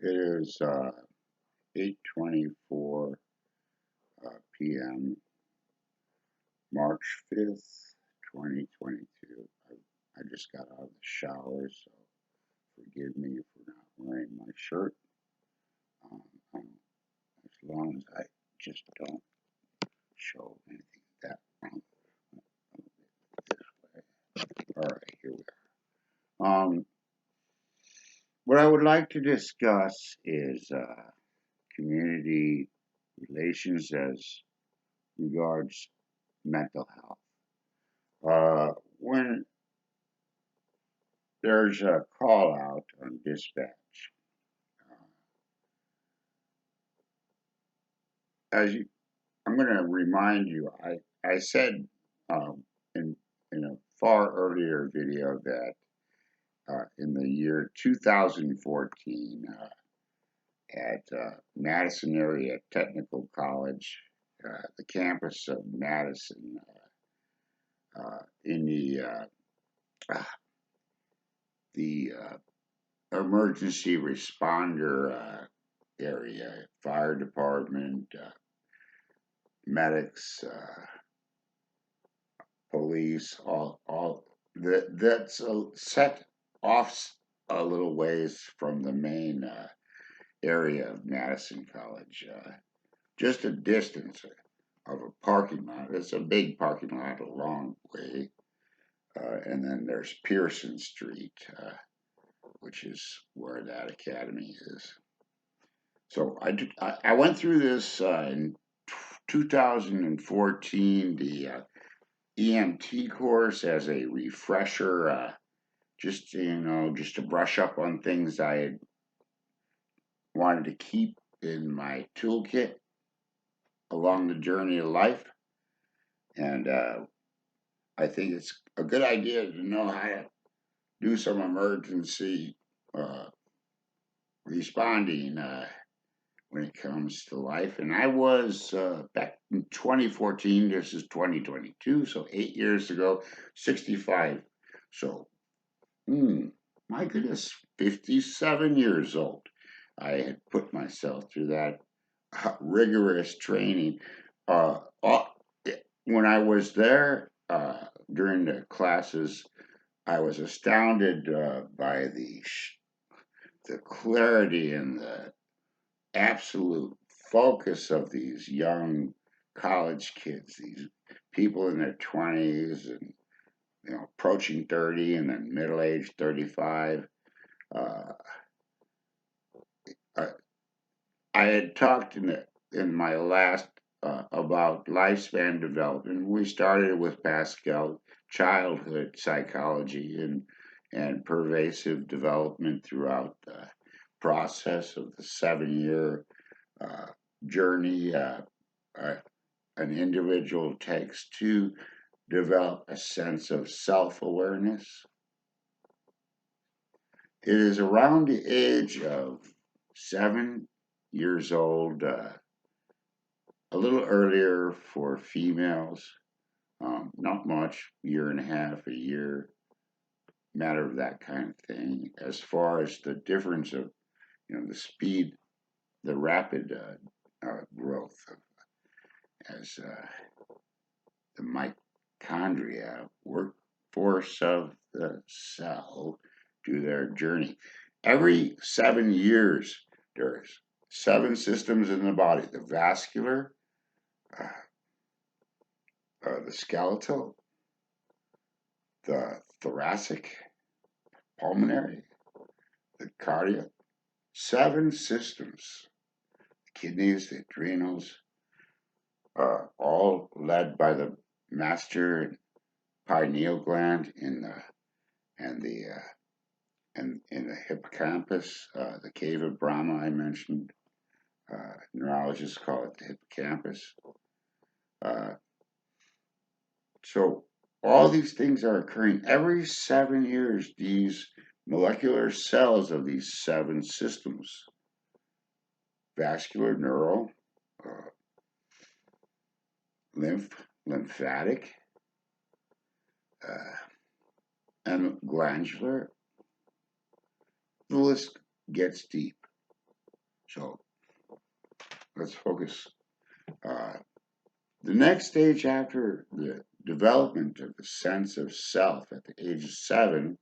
It is 8:24 p.m. March 5th, 2022. I just got out of the shower, so forgive me for not wearing my shirt. Um, um, as long as I just don't show anything that wrong. This way. All right, here we are. What I would like to discuss is community relations as regards mental health. When there's a call out on dispatch, as you, I'm going to remind you, I said um, in a far earlier video that in the year 2014 at Madison Area Technical College, the campus of Madison, in the emergency responder area, fire department, medics, police, all that's set off a little ways from the main area of Madison College, just a distance of a parking lot. It's a big parking lot, a long way, and then there's Pearson Street, which is where that academy is. So I went through this in 2014, the EMT course as a refresher, just just to brush up on things I had wanted to keep in my toolkit along the journey of life, and I think it's a good idea to know how to do some emergency uh, responding when it comes to life. And I was back in 2014, this is 2022, so 8 years ago, 65. So, my goodness, 57 years old. I had put myself through that rigorous training. Uh, when I was there during the classes, I was astounded by the clarity and the absolute focus of these young college kids, these people in their 20s and approaching 30 and then middle age 35. Uh, I, I had talked in my last about lifespan development. We started with Pascal, childhood psychology, and pervasive development throughout the process of the 7 year uh, journey an individual takes to develop a sense of self awareness. It is around the age of 7 years old, a little earlier for females, not much, year and a half, a year, matter of that kind of thing. As far as the difference of, the speed, the rapid growth as the mitochondria workforce of the cell do their journey. Every 7 years, there's 7 systems in the body: the vascular, uh, the skeletal, the thoracic, pulmonary, the cardiac. 7 systems: the kidneys, the adrenals, all led by the master pineal gland and the and in the hippocampus, the cave of Brahma I mentioned. Neurologists call it the hippocampus. Uh, so all these things are occurring every 7 years. These molecular cells of these 7 systems: vascular, neural, uh, lymphatic, uh, and glandular. The list gets deep. So let's focus. The next stage after the development of the sense of self at the age of 7,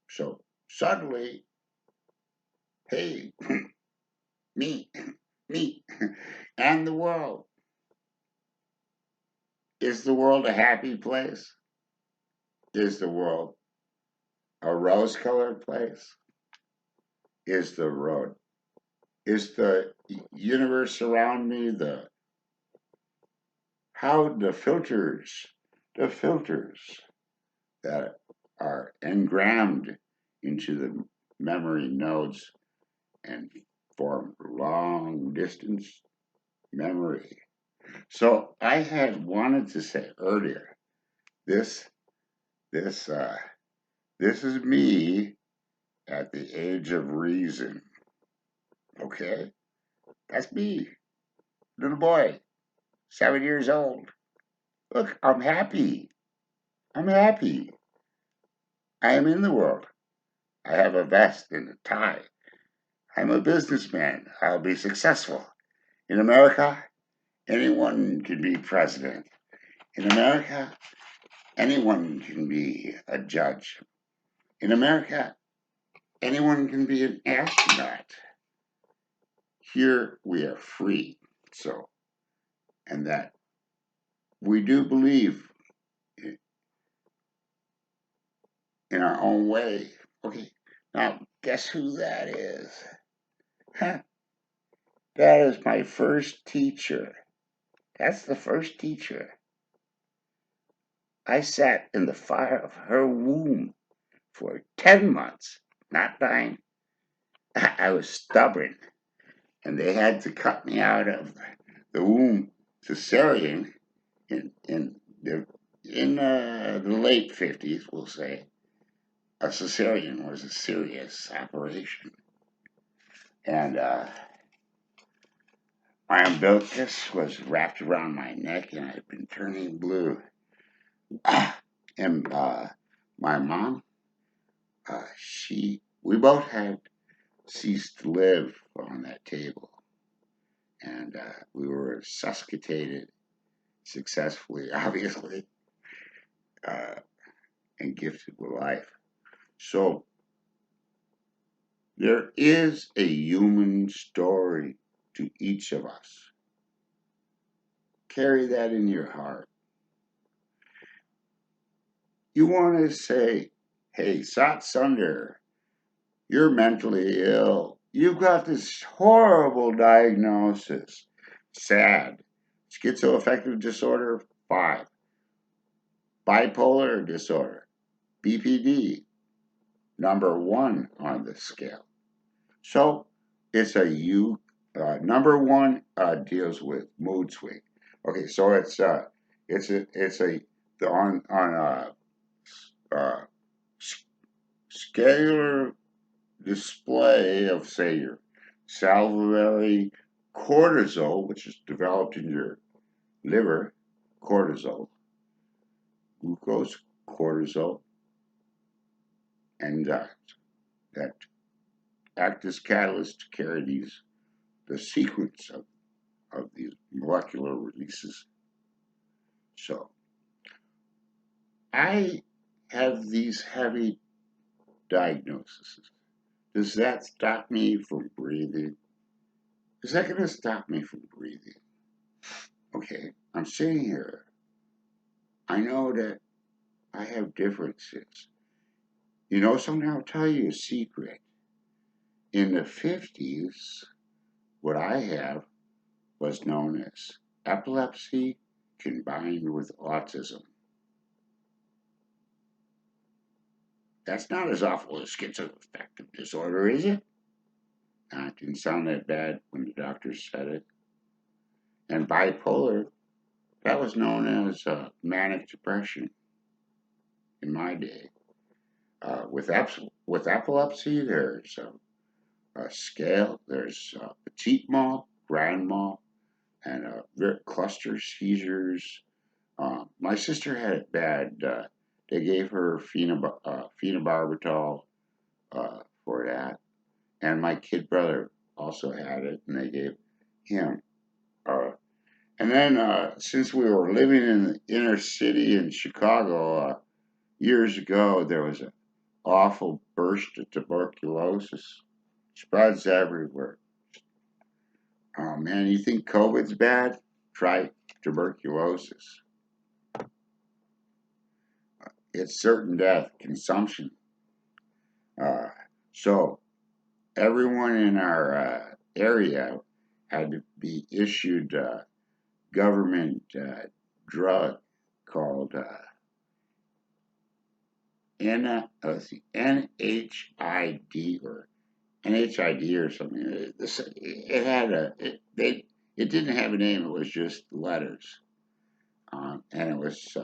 so suddenly, hey, me, me, and the world. Is the world a happy place? Is the world a rose colored place? Is the road? Is the universe around me how the filters that are engrammed into the memory nodes and form long distance memory. So I had wanted to say earlier, this this uh, this is me at the age of reason. Okay, that's me, little boy, 7 years old. Look, I'm happy. I'm happy. I am in the world. I have a vest and a tie. I'm a businessman. I'll be successful. In America, anyone can be president. In America, anyone can be a judge. In America, anyone can be an astronaut. Here we are free. So, and that we do believe in our own way. Okay, now guess who that is? Huh? That is my first teacher. That's the first teacher. I sat in the fire of her womb for 10 months, not 9. I was stubborn, and they had to cut me out of the womb cesarean in the late 50s, we'll say. A cesarean was a serious operation. And my umbilicus was wrapped around my neck, and I'd been turning blue. And my mom, we both had ceased to live on that table, and we were resuscitated successfully, obviously, uh, and gifted with life. So there is a human story to each of us. Carry that in your heart. You want to say, hey, Sat Sunder, you're mentally ill. You've got this horrible diagnosis. Sad. Schizoaffective disorder, 5. Bipolar disorder, BPD, number 1 on the scale. So it's number 1 deals with mood swing. Okay, so it's a on scalar display of, say, your salivary cortisol, which is developed in your liver, cortisol, glucose, cortisol, enzymes that act as catalysts to carry the sequence of these molecular releases. So I have these heavy diagnoses. Does that stop me from breathing? Is that going to stop me from breathing? Okay, I'm sitting here. I know that I have differences. Something I'll tell you a secret. In the 50s, what I have was known as epilepsy combined with autism. That's not as awful as schizoaffective disorder, is it? It didn't sound that bad when the doctors said it. And bipolar, that was known as manic depression in my day. With epilepsy, there's a scale. There's petite mal, grand mal, and cluster seizures. My sister had it bad. They gave her phenobarbital for that, and my kid brother also had it, and they gave him. And then, since we were living in the inner city in Chicago years ago, there was an awful burst of tuberculosis. Spreads everywhere. Oh man, you think COVID's bad? Try tuberculosis. It's certain death, consumption. Uh, so everyone in our area had to be issued a government drug called NHID or NHID or something. It had it didn't have a name. It was just letters, and it was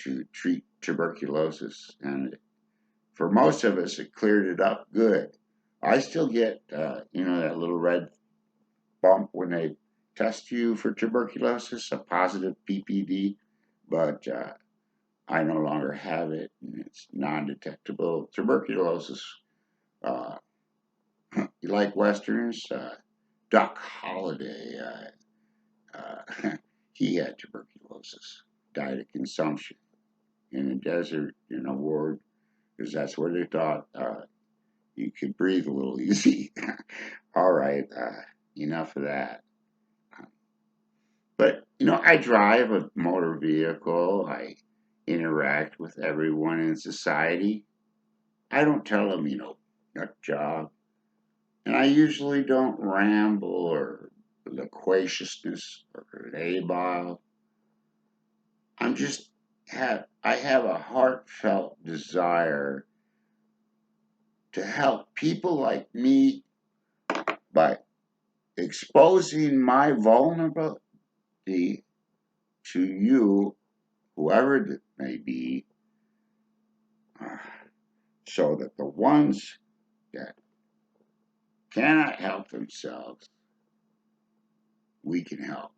to treat tuberculosis. And for most of us, it cleared it up good. I still get that little red bump when they test you for tuberculosis, a positive PPD, but I no longer have it, and it's non-detectable. Tuberculosis. Uh, you like westerns? Doc Holliday. He had tuberculosis, died of consumption in the desert in a ward because that's where they thought you could breathe a little easy. All right, enough of that. But I drive a motor vehicle. I interact with everyone in society. I don't tell them, nut job. And I usually don't ramble or loquaciousness or labile. I have a heartfelt desire to help people like me by exposing my vulnerability to you, whoever it may be, so that the ones that cannot help themselves, we can help.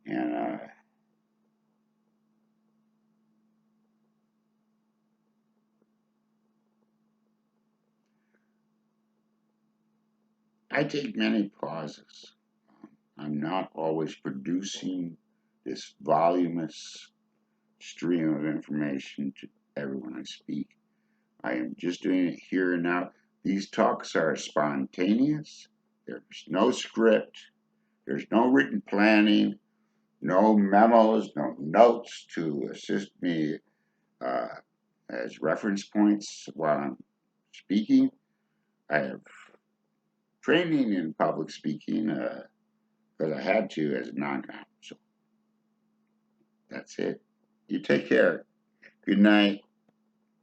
And I take many pauses. I'm not always producing this voluminous stream of information to everyone I speak. I am just doing it here and now. These talks are spontaneous. There's no script. There's no written planning, no memos, no notes to assist me uh, as reference points while I'm speaking. I have training in public speaking because I had to as a non-com. So that's it. You take care. Good night.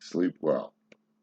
Sleep well.